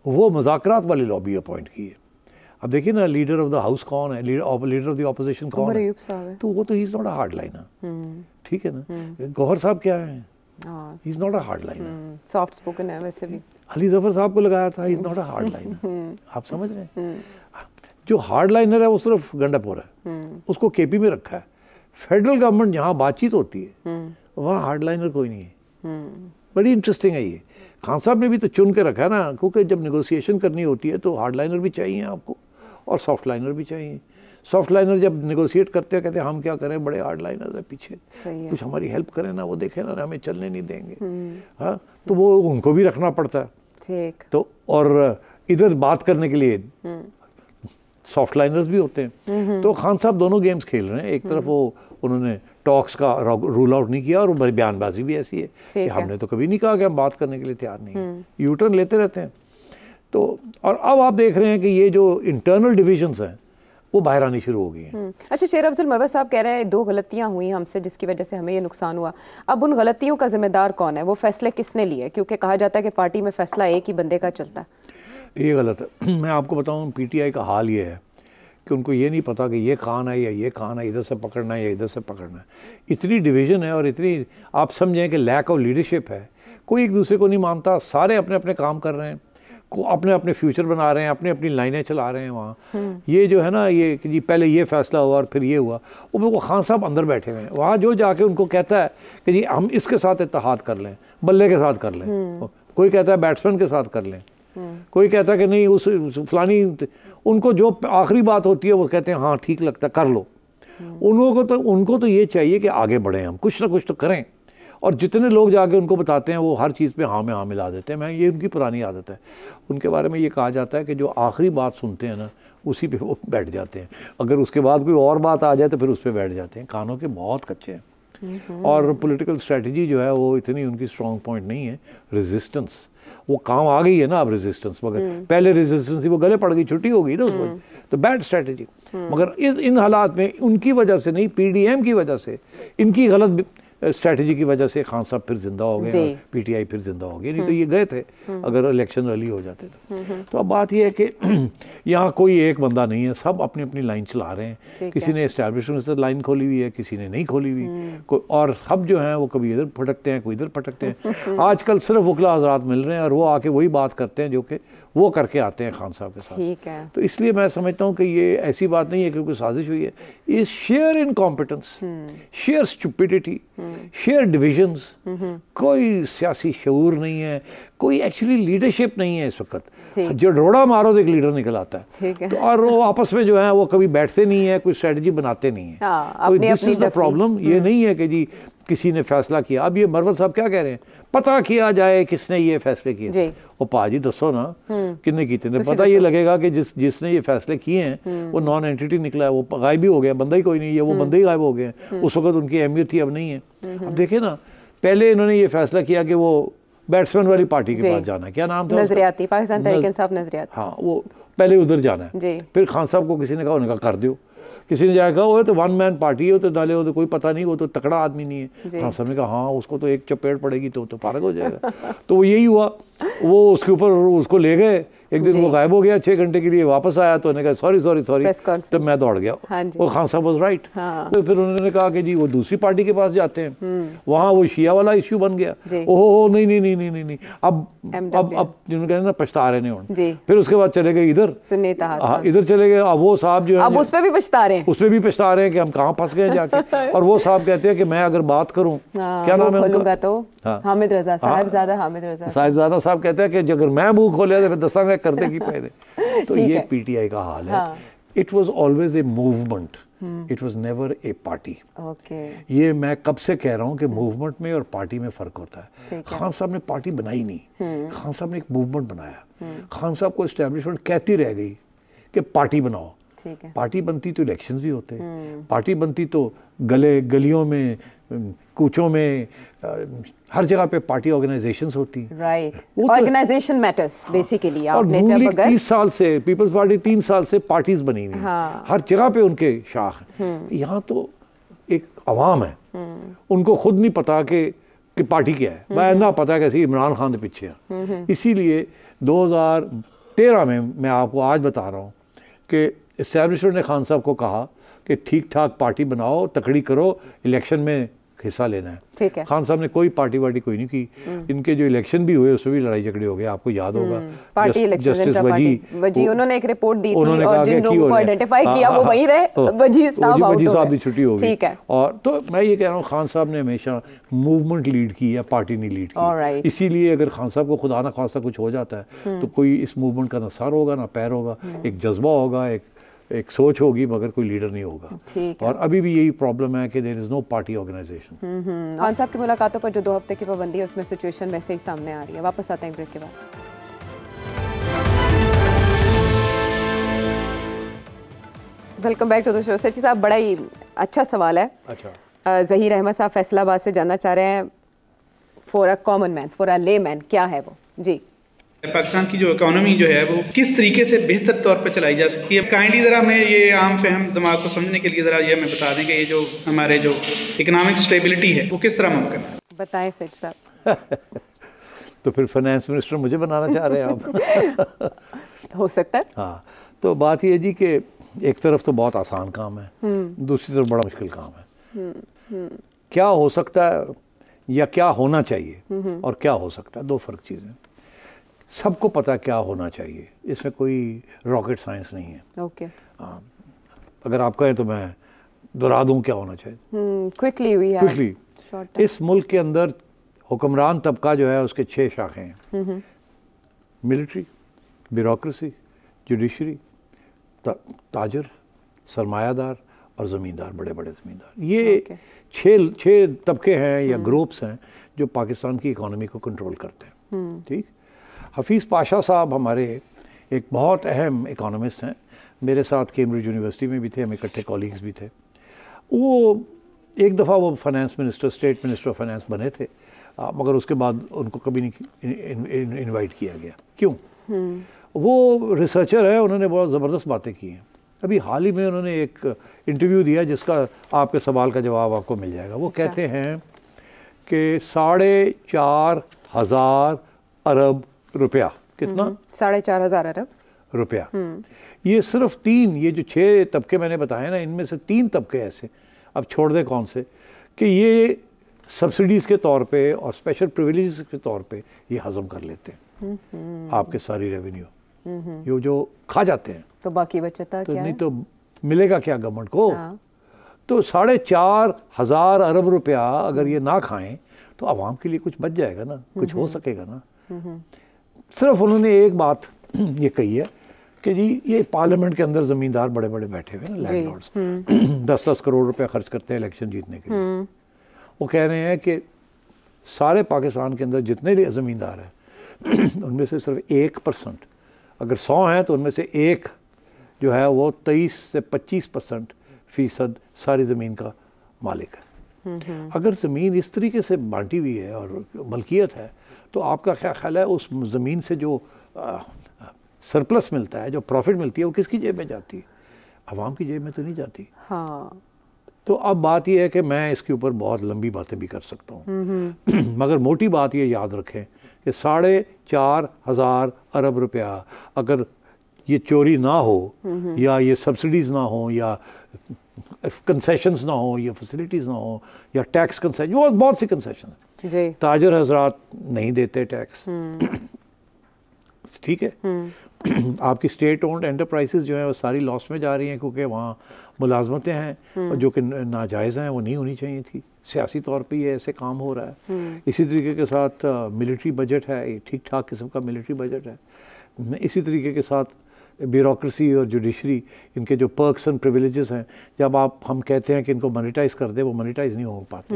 वो मुज़ाकरात वाली लॉबी अपॉइंट की है। अब देखिए ना, लीडर ऑफ द हाउस कौन है, लीडर ऑफ द ऑपोजिशन कौन है, तो वो तो he is not a hard liner, ठीक है ना। गौहर साहब क्या है, he is not a hard liner, soft spoken है वैसे भी। अली जफर साहब को लगाया था, he is not a hard liner, आप समझ रहे हैं। जो हार्ड लाइनर है वो सिर्फ गंडापुर है, उसको केपी में रखा है। फेडरल गवर्नमेंट जहाँ बातचीत होती है वहाँ हार्ड लाइनर कोई नहीं है। बड़ी इंटरेस्टिंग है ये। खान साहब ने भी तो चुन के रखा है ना, क्योंकि जब नेगोशिएशन करनी होती है तो हार्ड लाइनर भी चाहिए आपको और सॉफ्ट लाइनर भी चाहिए। सॉफ्ट लाइनर जब नेगोशिएट करते हैं कहते हैं हम क्या करें, बड़े हार्ड लाइनर है पीछे, कुछ हमारी हेल्प करें ना, वो देखें ना, हमें चलने नहीं देंगे। हाँ, तो वो उनको भी रखना पड़ता है। तो और इधर बात करने के लिए सॉफ्ट लाइनर्स भी होते हैं। तो खान साहब दोनों गेम्स खेल रहे हैं। एक तरफ वो उन्होंने टॉक्स का रूल आउट नहीं किया और बयानबाजी भी ऐसी है कि हमने तो कभी नहीं कहा कि हम बात करने के लिए तैयार नहीं है, यू टर्न लेते रहते हैं। तो और अब आप देख रहे हैं कि ये जो इंटरनल डिविजन्स हैं वो बाहर आनी शुरू हो गई हैं। अच्छा, शेर अफजल मरवत साहब कह रहे हैं 2 गलतियां हुई हमसे जिसकी वजह से हमें ये नुकसान हुआ। अब उन गलतियों का जिम्मेदार कौन है, वो फैसले किसने लिए? क्योंकि कहा जाता है कि पार्टी में फैसला एक ही बंदे का चलता है। ये गलत है। मैं आपको बताऊँ, PTI का हाल ये है कि उनको ये नहीं पता कि ये खान है या ये खान है, इधर से पकड़ना है या इधर से पकड़ना है। इतनी डिवीज़न है और इतनी आप समझें कि लैक ऑफ लीडरशिप है। कोई एक दूसरे को नहीं मानता, सारे अपने अपने काम कर रहे हैं, को अपने अपने फ्यूचर बना रहे हैं, अपनी अपनी लाइनें चला रहे हैं वहाँ। ये जो है ना, ये कि जी पहले ये फैसला हुआ और फिर ये हुआ, वो खान साहब अंदर बैठे हुए हैं वहाँ, जो जाके उनको कहता है कि जी हम इसके साथ इत्तेहाद कर लें, बल्ले के साथ कर लें, कोई कहता है बैट्समैन के साथ कर लें, कोई कहता है कि नहीं उस फलानी, उनको जो आखिरी बात होती है वो कहते हैं हाँ ठीक लगता है कर लो। उनको तो ये चाहिए कि आगे बढ़ें, हम कुछ ना कुछ तो करें। और जितने लोग जाके उनको बताते हैं वो हर चीज़ पे हाँ में हाँ मिला देते हैं। ये उनकी पुरानी आदत है। उनके बारे में ये कहा जाता है कि जो आखिरी बात सुनते हैं ना उसी पे वो बैठ जाते हैं, अगर उसके बाद कोई और बात आ जाए तो फिर उस पर बैठ जाते हैं। कानों के बहुत कच्चे हैं और पॉलिटिकल स्ट्रेटजी जो है वो इतनी उनकी स्ट्रॉन्ग पॉइंट नहीं है। रेजिस्टेंस वो काम आ गई है ना अब, रेजिस्टेंस, मगर पहले रेजिस्टेंस थी वो गले पड़ गई, छुट्टी हो गई ना उसको, तो बैड स्ट्रेटजी। मगर इन हालात में उनकी वजह से नहीं, PDM की वजह से, इनकी गलत स्ट्रेटजी की वजह से खान साहब फिर जिंदा हो गए और PTI फिर जिंदा हो गई। नहीं तो ये गए थे अगर इलेक्शन रैली हो जाते तो अब बात ये है कि यहाँ कोई एक बंदा नहीं है, सब अपनी अपनी लाइन चला रहे हैं। किसी ने एस्टैब्लिशमेंट से लाइन खोली हुई है, किसी ने नहीं खोली हुई, और सब जो हैं वो कभी इधर फटकते हैं, कोई इधर फटकते हैं। आजकल सिर्फ वकला हज़रात मिल रहे हैं और वो आके वही बात करते हैं जो कि वो करके आते हैं खान साहब के साथ। ठीक है। तो इसलिए मैं समझता हूँ कि ये ऐसी बात नहीं है क्योंकि साजिश हुई है, ये share incompetence, share stupidity, share divisions, कोई सियासी शऊर नहीं है, कोई एक्चुअली लीडरशिप नहीं है इस वक्त। जो रोड़ा मारो तो एक लीडर निकल आता है, तो और वो आपस में जो है वो कभी बैठते नहीं है, कोई स्ट्रेटजी बनाते नहीं है। This is the problem. ये नहीं है कि जी किसी ने फैसला किया। अब ये मरवत साहब क्या कह रहे हैं, पता किया जाए किसने ये फैसले किए। वो पाजी दसो ना किन्ने कीते ने, पता ये लगेगा कि जिसने ये फैसले किए हैं वो नॉन एंटिटी निकला है, वो गायब ही हो गया, बंदा ही कोई नहीं है, वो बंदे ही गायब हो गए। उस वक्त उनकी अहमियत थी, अब नहीं है। अब देखे ना, पहले इन्होंने ये फैसला किया कि वो बैट्समैन वाली पार्टी के पास जाना है, क्या नाम था, नजरियाती, पाकिस्तान तहरीक इंसाफ नजरियाती। हाँ, वो पहले उधर जाना है। फिर खान साहब को किसी ने कहा, उन्होंने कहा कर दो। किसी ने जाकर वो तो 1 मैन पार्टी है, तो डाले, वो तो कोई पता नहीं, वो तो तकड़ा आदमी नहीं है। हाँ, सबने कहा हाँ उसको तो एक चपेट पड़ेगी तो फारग हो जाएगा। तो वो यही हुआ, वो उसके ऊपर उसको ले गए। एक दिन वो गायब हो गया 6 घंटे के लिए, वापस आया तो उन्होंने कहा सॉरी, तब मैं दौड़ गया। वो खान साहब वाज राइट। तो फिर उन्होंने कहा कि जी वो दूसरी पार्टी के पास जाते हैं, वहाँ वो शिया वाला इश्यू बन गया। ओहो नहीं, अब जिन्होंने कहते ना पछता रहे नहीं। फिर उसके बाद चले गए इधर, इधर चले गए। अब वो साहब जो है उस पर भी पछता रहे हैं कि हम कहाँ फंस गए जाके। और वो साहब कहते हैं कि मैं अगर बात करूँ, क्या नाम है उनका, तो हामिद रजा, साहिबजादा हामिद रजा। साहिबजादा साहब कहते हैं कि अगर मैं मुंह खोले तो फिर दसांगा करते की पहले। तो ये PTI का हाल है। It was always a movement, it was never a party. ये मैं कब से कह रहा हूँ कि मूवमेंट में और पार्टी में फ़र्क होता है। खान साहब ने पार्टी बनाई नहीं, खान साहब ने एक मूवमेंट बनाया। खान साहब को एस्टैब्लिशमेंट कहती रह गई कि पार्टी बनाओ। पार्टी बनती तो इलेक्शंस भी होते, पार्टी बनती तो गलियों में, कूचों में, हर जगह पे पार्टी ऑर्गेनाइजेशंस होती। Right, organisation matters basically. आपने जब अगर 30 साल से पीपल्स पार्टी 3 साल से पार्टीज बनी हुई, हर जगह पे उनके शाख। यहाँ तो एक अवाम है, उनको खुद नहीं पता कि कि पार्टी क्या है, मैं ना पता है कैसे इमरान खान के पीछे है। इसीलिए 2013 में मैं आपको आज बता रहा हूँ कि इस्टेब्लिशमेंट ने खान साहब को कहा कि ठीक ठाक पार्टी बनाओ, तकड़ी करो, इलेक्शन में हिस्सा लेना है। ठीक है। खान साहब ने कोई पार्टी वार्टी कोई नहीं की। इनके जो इलेक्शन भी हुए उसमें भी लड़ाई झगड़े हो गए, आपको याद होगा। पार्टी इलेक्शन, जस्टिस वजी उन्होंने एक रिपोर्ट दी थी और जिन लोगों को आइडेंटिफाई किया वो वहीं रहे, वजी साहब की छुट्टी हो गई। ठीक है। और तो मैं ये कह रहा हूँ खान साहब ने हमेशा मूवमेंट लीड की है, पार्टी नहीं लीड की। इसीलिए अगर खान साहब को खुदा ना खासा कुछ हो जाता है तो कोई इस मूवमेंट का ना सर होगा ना पैर होगा, एक जज्बा होगा, एक सोच होगी, मगर कोई लीडर नहीं होगा। और अभी भी यही प्रॉब्लम है कि there is no party organisation. Khan sahab की मुलाकातों पर जो 2 हफ्ते की पाबंदी है उसमें सिचुएशन वैसे ही सामने आ रही है। वापस आते हैं ब्रेक के बाद। Welcome back to the show. Sethi साहब, बड़ा ही अच्छा सवाल है। अच्छा, ज़हीर अहमद साहब फैसलाबाद से जानना चाह रहे हैं, for a common man, for a ले मैन, क्या है वो? जी, पाकिस्तान की जो इकोनॉमी जो है वो किस तरीके से बेहतर तौर पर चलाई जा सकती है? काइंडली ज़रा हमें ये आम फहम दिमाग को समझने के लिए ज़रा ये हमें बता दें कि ये जो हमारे जो इकोनॉमिक स्टेबिलिटी है वो किस तरह मुमकिन है? बताएं सेठ साहब। तो फिर फाइनेंस मिनिस्टर मुझे बनाना चाह रहे हैं आप? हो सकता है। हाँ, तो बात ये जी कि एक तरफ तो बहुत आसान काम है, दूसरी तरफ बड़ा मुश्किल काम है। क्या हो सकता है या क्या होना चाहिए और क्या हो सकता है, दो फर्क चीज़ें। सबको पता क्या होना चाहिए, इसमें कोई रॉकेट साइंस नहीं है। ओके। अगर आप कहें तो मैं दोहरा दूं क्या होना चाहिए। क्विकली इस मुल्क के अंदर हुक्मरान तबका जो है उसके 6 शाखें हैं। मिलिट्री, ब्यूरोक्रेसी, जुडिशरी, ताजर, सरमायादार और ज़मींदार, बड़े बड़े ज़मींदार। ये 6 तबके हैं या ग्रुप्स हैं जो पाकिस्तान की इकॉनमी को कंट्रोल करते हैं। ठीक। हफीज़ पाशा साहब हमारे एक बहुत अहम इकोनॉमिस्ट हैं, मेरे साथ कैम्ब्रिज यूनिवर्सिटी में भी थे, हम इकट्ठे कॉलीग्स भी थे। वो एक दफ़ा वो finance minister, state minister of finance बने थे, मगर उसके बाद उनको कभी नहीं इनवाइट किया गया। क्यों? वो रिसर्चर है, उन्होंने बहुत ज़बरदस्त बातें की हैं। अभी हाल ही में उन्होंने एक इंटरव्यू दिया जिसका आपके सवाल का जवाब आपको मिल जाएगा। वो कहते हैं कि 4,500 अरब रुपया, कितना? 4,500 अरब रुपया। ये सिर्फ 3, ये जो 6 तबके मैंने बताए ना, इनमें से 3 तबके ऐसे, अब छोड़ दे कौन से, कि ये सब्सिडीज़ के तौर पे और स्पेशल प्रिविलेजेस के तौर पे ये हजम कर लेते हैं आपके सारी रेवेन्यू, ये जो खा जाते हैं। तो बाकी बचता तो क्या नहीं है? तो मिलेगा क्या गवर्नमेंट को? हाँ। तो 4,500 अरब रुपया अगर ये ना खाएं तो आवाम के लिए कुछ बच जाएगा ना, कुछ हो सकेगा ना। सिर्फ उन्होंने एक बात ये कही है कि जी ये पार्लियामेंट के अंदर ज़मींदार बड़े बड़े बैठे हुए हैं ना, लैंडलॉर्ड्स, 10-10 करोड़ रुपया खर्च करते हैं इलेक्शन जीतने के लिए। वो कह रहे हैं कि सारे पाकिस्तान के अंदर जितने भी ज़मींदार हैं उनमें से सिर्फ 1%, अगर 100 हैं तो उनमें से एक जो है वो 23 से 25% सारी ज़मीन का मालिक है। अगर ज़मीन इस तरीके से बांटी हुई है और मलकियत है तो आपका क्या ख्याल है उस ज़मीन से जो सरप्लस मिलता है, जो प्रॉफिट मिलती है, वो किसकी जेब में जाती है? आवाम की जेब में तो नहीं जाती। हाँ। तो अब बात यह है कि मैं इसके ऊपर बहुत लंबी बातें भी कर सकता हूँ मगर मोटी बात ये याद रखें कि 4,500 अरब रुपया अगर ये चोरी ना हो या ये सब्सिडीज़ ना हो या कंसेशंस ना हो या फैसिलिटीज़ ना हो या टैक्स कंसेशन, बहुत सी कंसेशन है। ताजर हजरात नहीं देते टैक्स, ठीक है। आपकी स्टेट ओन्ड एंटरप्राइजेज जो है वो सारी लॉस में जा रही हैं क्योंकि वहाँ मुलाजमतें हैं और जो कि नाजायज़ हैं, वो नहीं होनी चाहिए थी। सियासी तौर पे ये ऐसे काम हो रहा है। इसी तरीके के साथ मिलिट्री बजट है, ठीक ठाक किस्म का मिलिट्री बजट है। इसी तरीके के साथ ब्यूरोक्रेसी और जुडिशरी, इनके जो पर्क्स एंड प्रिविलेजेस हैं, जब हम कहते हैं कि इनको मोनेटाइज कर दे, वो मोनेटाइज नहीं हो पाते।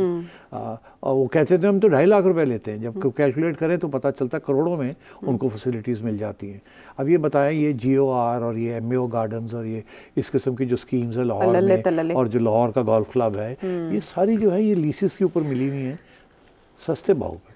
और वो कहते थे हम तो 2.5 लाख रुपए लेते हैं, जब कैलकुलेट करें तो पता चलता करोड़ों में उनको फैसिलिटीज़ मिल जाती हैं। अब ये बताएं, ये GOR और ये MAO गार्डन्स और ये इस किस्म की जो स्कीम्स है लाहौर में और जो लाहौर का गोल्फ क्लब है, ये सारी जो है ये लीसेस के ऊपर मिली हुई हैं सस्ते भाव पे।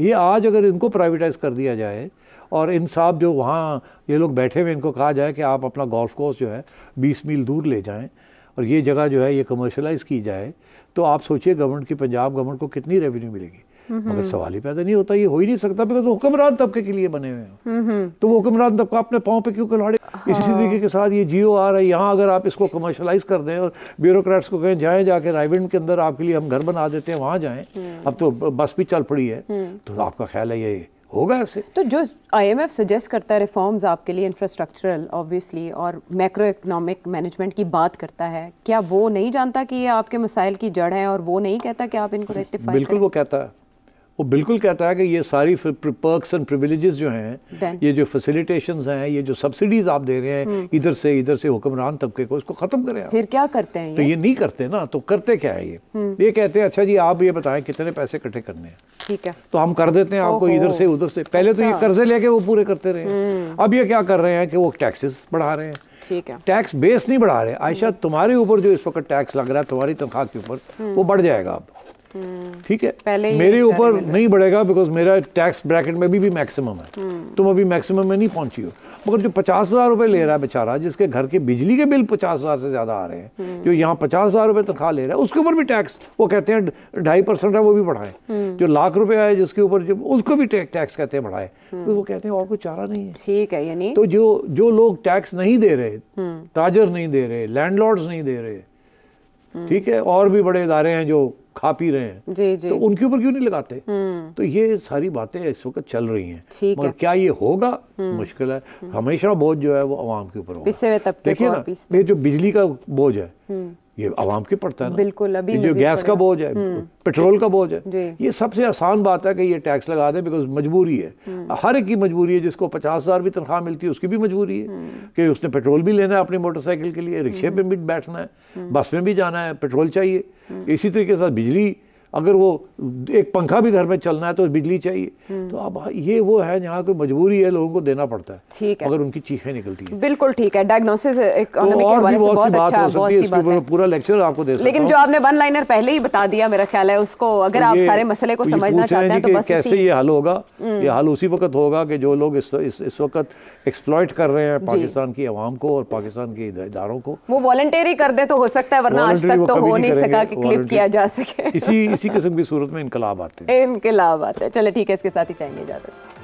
ये आज अगर इनको प्राइवेटाइज कर दिया जाए और इन साहब जो वहाँ ये लोग बैठे हुए, इनको कहा जाए कि आप अपना गोल्फ कोर्स जो है 20 मील दूर ले जाएं और ये जगह जो है ये कमर्शलाइज़ की जाए, तो आप सोचिए गवर्नमेंट की, पंजाब गवर्नमेंट को कितनी रेवेन्यू मिलेगी। मगर सवाल ही पैदा नहीं होता, ये हो ही नहीं सकता, बिकॉज हुक्मरान तबके के लिए बने हुए हैं। तो वो हुक्मरान तबका अपने पाँव पे क्यों खिलाड़े? इसी तरीके के साथ ये जियो आ रहा है, यहाँ अगर आप इसको कमर्शलाइज कर दें और ब्यूरोक्रेट्स को कहें जाएं, जाके रायविंड के अंदर आपके लिए हम घर बना देते हैं, वहाँ जाएं, अब तो बस भी चल पड़ी है, तो आपका ख्याल है ये होगा ऐसे? तो जो IMF सजेस्ट करता है रिफॉर्म्स आपके लिए, इंफ्रास्ट्रक्चरल ऑब्वियसली और मैक्रो इकोनॉमिक मैनेजमेंट की बात करता है, क्या वो नहीं जानता कि ये आपके मसाइल की जड़ है और वो नहीं कहता कि आप इनको रेक्टिफाई? बिल्कुल वो कहता है, वो बिल्कुल कहता है कि ये सारी पर्क्स एंड प्रिविलेजेस जो हैं, ये जो फैसिलिटेशंस हैं, ये जो सब्सिडीज आप दे रहे हैं इधर से हुक्मरान तबके को, इसको खत्म करें आप। फिर क्या करते हैं? तो ये नहीं करते ना, तो करते क्या है ये कहते हैं अच्छा जी आप ये बताएं कितने पैसे इकट्ठे करने हैं, ठीक है, तो हम कर देते हैं आपको इधर से उधर से। पहले तो ये कर्जे लेके वो पूरे करते रहे, अब ये क्या कर रहे हैं कि वो टैक्सेस बढ़ा रहे हैं। ठीक है, टैक्स बेस नहीं बढ़ा रहे। आयशा तुम्हारे ऊपर जो इस वक्त टैक्स लग रहा है तुम्हारी तनख्वाह के ऊपर, वो बढ़ जाएगा अब, ठीक है, मेरे ऊपर नहीं बढ़ेगा बिकॉज मेरा टैक्स ब्रैकेट में भी मैक्सिमम है, तुम अभी मैक्सिमम में नहीं पहुंची हो। मगर जो 50,000 रुपए ले रहा है बेचारा, जिसके घर के बिजली के बिल 50,000 से ज्यादा आ रहे हैं, जो यहाँ 50,000 रुपए तनख्वाह ले रहा है, उसके ऊपर भी टैक्स वो कहते हैं 2.5% है, वो भी बढ़ाएं। जो लाख रुपए आए जिसके ऊपर, जो उसको भी टैक्स कहते हैं बढ़ाए, तो वो कहते हैं और कोई चारा नहीं है। ठीक है, यानी तो जो लोग टैक्स नहीं दे रहे, ताजर नहीं दे रहे, लैंडलॉर्ड्स नहीं दे रहे, ठीक है, और भी बड़े इदारे हैं जो खा पी रहे हैं, जी जी, तो उनके ऊपर क्यों नहीं लगाते? तो ये सारी बातें इस वक्त चल रही हैं, मगर क्या ये होगा? मुश्किल है। हमेशा बोझ जो है वो आवाम के ऊपर होगा। देखिए ना, ये जो बिजली का बोझ है ये आवाम के पड़ता है ना, बिल्कुल। अभी जो गैस का बोझ है, पेट्रोल का बोझ है, ये सबसे आसान बात है कि ये टैक्स लगा दे, बिकॉज मजबूरी है, हर एक की मजबूरी है। जिसको 50,000 भी तनख्वाह मिलती है उसकी भी मजबूरी है कि उसने पेट्रोल भी लेना है अपनी मोटरसाइकिल के लिए, रिक्शे पे भी बैठना है, बस में भी जाना है, पेट्रोल चाहिए। इसी तरीके से बिजली, अगर वो एक पंखा भी घर में चलना है तो बिजली चाहिए। तो अब ये वो है जहाँ कोई मजबूरी है, लोगों को देना पड़ता है, ठीक है, अगर उनकी चीखें निकलती हैं। बिल्कुल ठीक है। डायग्नोसिस इकोनॉमी के हवाले से बहुत अच्छा, बहुत सी बात है, पूरा लेक्चर आपको दे सकता हूं, लेकिन जो आपने वन लाइनर पहले ही बता दिया, मेरा ख्याल है उसको अगर आप सारे मसले को समझना चाहते हैं तो बस कैसे ये हल होगा, ये हल उसी वक्त होगा कि जो लोग इस वक्त एक्सप्लॉइट कर रहे हैं पाकिस्तान की आवाम को और पाकिस्तान के इदारों को, वो वॉलंटरी कर दे तो हो सकता है, वरना आज तक तो हो नहीं सका कि क्लिप किया जा सके। इसी किस्म की सूरत में इनकलाब आते हैं। इनकलाब आते हैं। चले ठीक है, इसके साथ ही चाहेंगे इजाजत।